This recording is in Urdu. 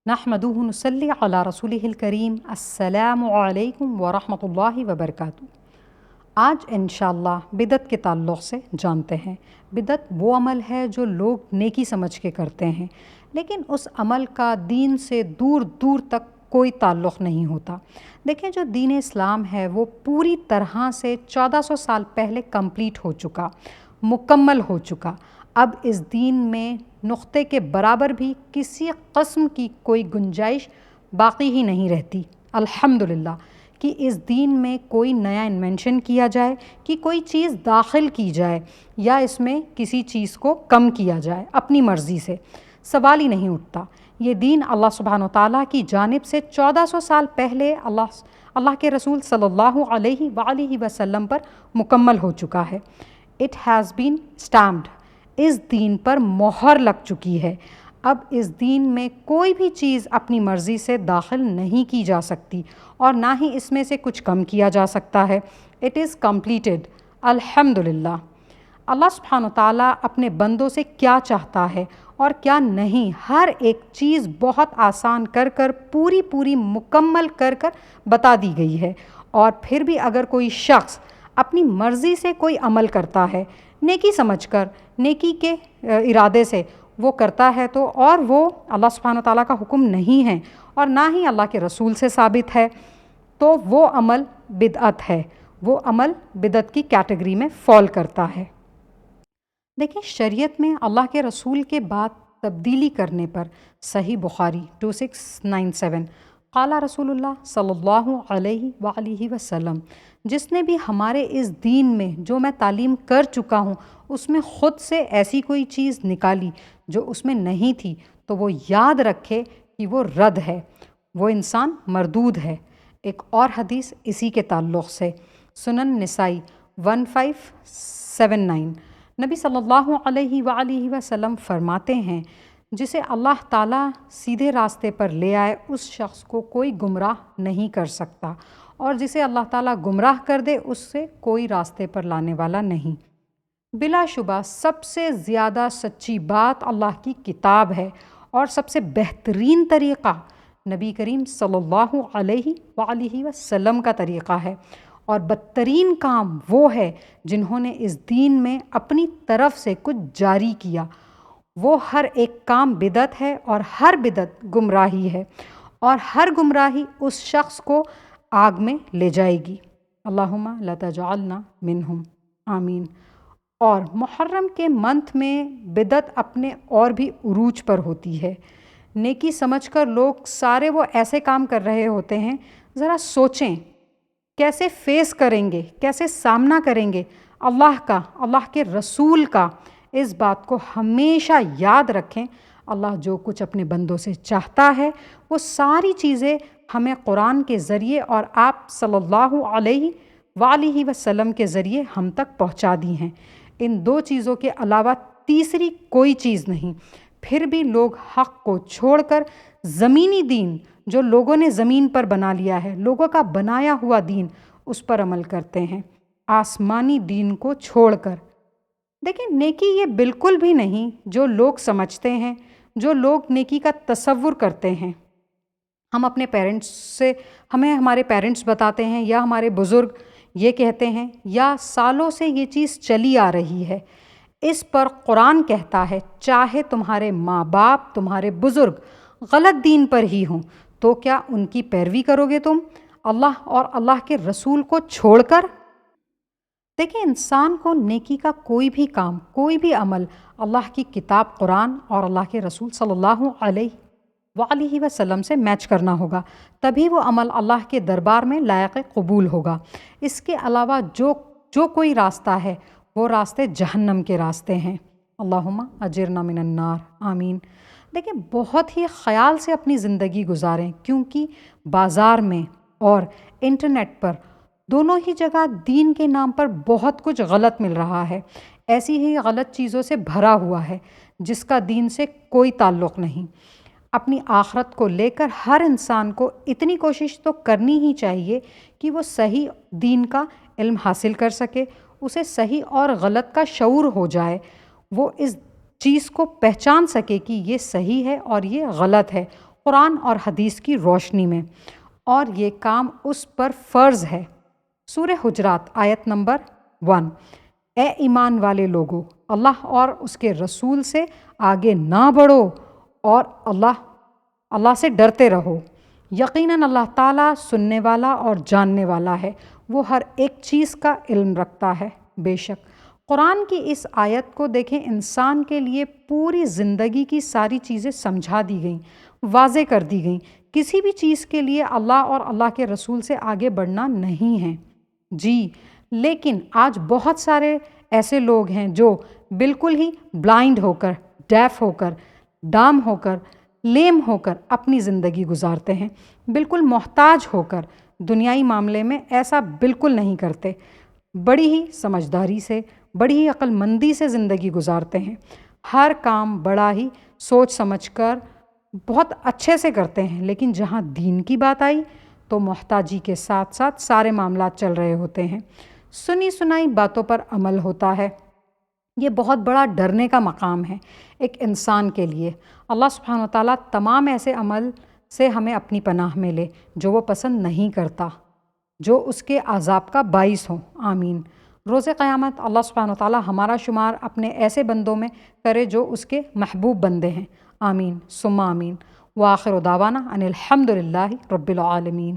نحمدہ نصلی علی رسولہ الکریم السلام علیکم ورحمۃ اللہ وبرکاتہ۔ آج انشاءاللہ بدعت کے تعلق سے جانتے ہیں۔ بدعت وہ عمل ہے جو لوگ نیکی سمجھ کے کرتے ہیں، لیکن اس عمل کا دین سے دور دور تک کوئی تعلق نہیں ہوتا۔ دیکھیں، جو دین اسلام ہے وہ پوری طرح سے 1400 سال پہلے کمپلیٹ ہو چکا، مکمل ہو چکا۔ اب اس دین میں نقطے کے برابر بھی کسی قسم کی کوئی گنجائش باقی ہی نہیں رہتی، الحمدللہ، کہ اس دین میں کوئی نیا انوینشن کیا جائے، کہ کوئی چیز داخل کی جائے یا اس میں کسی چیز کو کم کیا جائے اپنی مرضی سے۔ سوال ہی نہیں اٹھتا۔ یہ دین اللہ سبحانہ و تعالیٰ کی جانب سے 1400 سال پہلے اللہ کے رسول صلی اللہ علیہ وآلہ وسلم پر مکمل ہو چکا ہے۔ اٹ ہیز بین اسٹامپڈ، اس دین پر مہر لگ چکی ہے۔ اب اس دین میں کوئی بھی چیز اپنی مرضی سے داخل نہیں کی جا سکتی اور نہ ہی اس میں سے کچھ کم کیا جا سکتا ہے۔ اٹ از کمپلیٹڈ، الحمدللہ۔ اللہ سبحانہ تعالیٰ اپنے بندوں سے کیا چاہتا ہے اور کیا نہیں، ہر ایک چیز بہت آسان کر پوری مکمل کر بتا دی گئی ہے۔ اور پھر بھی اگر کوئی شخص اپنی مرضی سے کوئی عمل کرتا ہے، نیکی سمجھ کر، نیکی کے ارادے سے وہ کرتا ہے، تو اور وہ اللہ سبحانہ تعالیٰ کا حکم نہیں ہے اور نہ ہی اللہ کے رسول سے ثابت ہے، تو وہ عمل بدعت ہے، وہ عمل بدعت کی کیٹیگری میں فال کرتا ہے۔ دیکھیں، شریعت میں اللہ کے رسول کے بعد تبدیلی کرنے پر صحیح بخاری 2697 قال رسول اللہ صلی اللہ علیہ وآلہ وسلم، جس نے بھی ہمارے اس دین میں جو میں تعلیم کر چکا ہوں اس میں خود سے ایسی کوئی چیز نکالی جو اس میں نہیں تھی، تو وہ یاد رکھے کہ وہ رد ہے، وہ انسان مردود ہے۔ ایک اور حدیث اسی کے تعلق سے، سنن نسائی 1579، نبی صلی اللہ علیہ وآلہ وسلم فرماتے ہیں، جسے اللہ تعالیٰ سیدھے راستے پر لے آئے اس شخص کو کوئی گمراہ نہیں کر سکتا، اور جسے اللہ تعالیٰ گمراہ کر دے اس سے کوئی راستے پر لانے والا نہیں۔ بلا شبہ سب سے زیادہ سچی بات اللہ کی کتاب ہے، اور سب سے بہترین طریقہ نبی کریم صلی اللہ علیہ وآلہ وسلم کا طریقہ ہے، اور بدترین کام وہ ہے جنہوں نے اس دین میں اپنی طرف سے کچھ جاری کیا۔ وہ ہر ایک کام بدعت ہے، اور ہر بدعت گمراہی ہے، اور ہر گمراہی اس شخص کو آگ میں لے جائے گی۔ اللہم لا تجعلنا منہم، آمین۔ اور محرم کے منتھ میں بدعت اپنے اور بھی عروج پر ہوتی ہے۔ نیکی سمجھ کر لوگ سارے وہ ایسے کام کر رہے ہوتے ہیں، ذرا سوچیں کیسے فیس کریں گے، کیسے سامنا کریں گے اللہ کا، اللہ کے رسول کا۔ اس بات کو ہمیشہ یاد رکھیں، اللہ جو کچھ اپنے بندوں سے چاہتا ہے وہ ساری چیزیں ہمیں قرآن کے ذریعے اور آپ صلی اللہ علیہ وآلہ وسلم کے ذریعے ہم تک پہنچا دی ہیں۔ ان دو چیزوں کے علاوہ تیسری کوئی چیز نہیں۔ پھر بھی لوگ حق کو چھوڑ کر زمینی دین جو لوگوں نے زمین پر بنا لیا ہے، لوگوں کا بنایا ہوا دین، اس پر عمل کرتے ہیں، آسمانی دین کو چھوڑ کر۔ دیکھیں، نیکی یہ بالکل بھی نہیں جو لوگ سمجھتے ہیں، جو لوگ نیکی کا تصور کرتے ہیں۔ ہم اپنے پیرنٹس سے، ہمیں ہمارے پیرنٹس بتاتے ہیں یا ہمارے بزرگ یہ کہتے ہیں، یا سالوں سے یہ چیز چلی آ رہی ہے۔ اس پر قرآن کہتا ہے، چاہے تمہارے ماں باپ، تمہارے بزرگ غلط دین پر ہی ہوں، تو کیا ان کی پیروی کرو گے تم اللہ اور اللہ کے رسول کو چھوڑ کر؟ دیکھیں، انسان کو نیکی کا کوئی بھی کام، کوئی بھی عمل اللہ کی کتاب قرآن اور اللہ کے رسول صلی اللہ علیہ وآلہ وسلم سے میچ کرنا ہوگا، تبھی وہ عمل اللہ کے دربار میں لائق قبول ہوگا۔ اس کے علاوہ جو کوئی راستہ ہے وہ راستے جہنم کے راستے ہیں۔ اللہم اجرنا من النار، آمین۔ دیکھیں، بہت ہی خیال سے اپنی زندگی گزاریں، کیونکہ بازار میں اور انٹرنیٹ پر دونوں ہی جگہ دین کے نام پر بہت کچھ غلط مل رہا ہے، ایسی ہی غلط چیزوں سے بھرا ہوا ہے جس کا دین سے کوئی تعلق نہیں۔ اپنی آخرت کو لے کر ہر انسان کو اتنی کوشش تو کرنی ہی چاہیے کہ وہ صحیح دین کا علم حاصل کر سکے، اسے صحیح اور غلط کا شعور ہو جائے، وہ اس چیز کو پہچان سکے کہ یہ صحیح ہے اور یہ غلط ہے، قرآن اور حدیث کی روشنی میں، اور یہ کام اس پر فرض ہے۔ سورہ حجرات آیت نمبر 1۔ اے ایمان والے لوگو، اللہ اور اس کے رسول سے آگے نہ بڑھو اور اللہ سے ڈرتے رہو۔ یقیناً اللہ تعالیٰ سننے والا اور جاننے والا ہے، وہ ہر ایک چیز کا علم رکھتا ہے۔ بے شک قرآن کی اس آیت کو دیکھیں، انسان کے لیے پوری زندگی کی ساری چیزیں سمجھا دی گئیں، واضح کر دی گئیں۔ کسی بھی چیز کے لیے اللہ اور اللہ کے رسول سے آگے بڑھنا نہیں ہے۔ جی، لیکن آج بہت سارے ایسے لوگ ہیں جو بالکل ہی بلائنڈ ہو کر، ڈیف ہو کر، ڈام ہو کر، لیم ہو کر اپنی زندگی گزارتے ہیں، بالکل محتاج ہو کر۔ دنیائی معاملے میں ایسا بالکل نہیں کرتے، بڑی ہی سمجھداری سے، بڑی ہی عقل مندی سے زندگی گزارتے ہیں، ہر کام بڑا ہی سوچ سمجھ کر بہت اچھے سے کرتے ہیں۔ لیکن جہاں دین کی بات آئی تو محتاجی کے ساتھ ساتھ سارے معاملات چل رہے ہوتے ہیں، سنی سنائی باتوں پر عمل ہوتا ہے۔ یہ بہت بڑا ڈرنے کا مقام ہے ایک انسان کے لیے۔ اللہ سبحانہ و تعالیٰ تمام ایسے عمل سے ہمیں اپنی پناہ میں لے جو وہ پسند نہیں کرتا، جو اس کے عذاب کا باعث ہو۔ آمین۔ روز قیامت اللہ سبحانہ و تعالیٰ ہمارا شمار اپنے ایسے بندوں میں کرے جو اس کے محبوب بندے ہیں۔ آمین ثم آمین۔ وآخر دعوانا ان الحمد للہ رب العالمین۔